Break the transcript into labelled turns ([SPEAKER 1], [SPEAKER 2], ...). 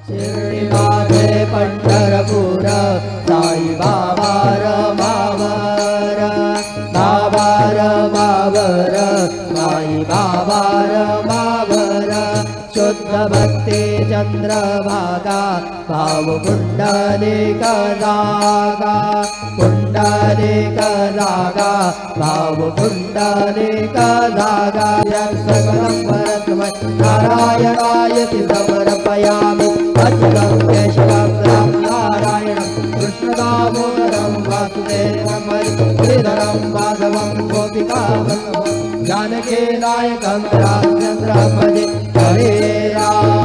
[SPEAKER 1] शिर्डी माझे पंढरपूर साई बाबा रमावर बाबा रमावर साई बाबा रमावर शुद्ध भक्ती चंद्रभागा भाव पुंडलिक जागा पुंडलिक जागा भाव पुंडलिक जागा सकलं परस्मै नारायणायति समर्पयामि अच्युतं केशवं राम नारायणं कृष्णदामोदरं वासुदेवं श्रीधरं माधवं गोपिकावल्लभं जानकी नायकं रामचन्द्रं भजे हरे राम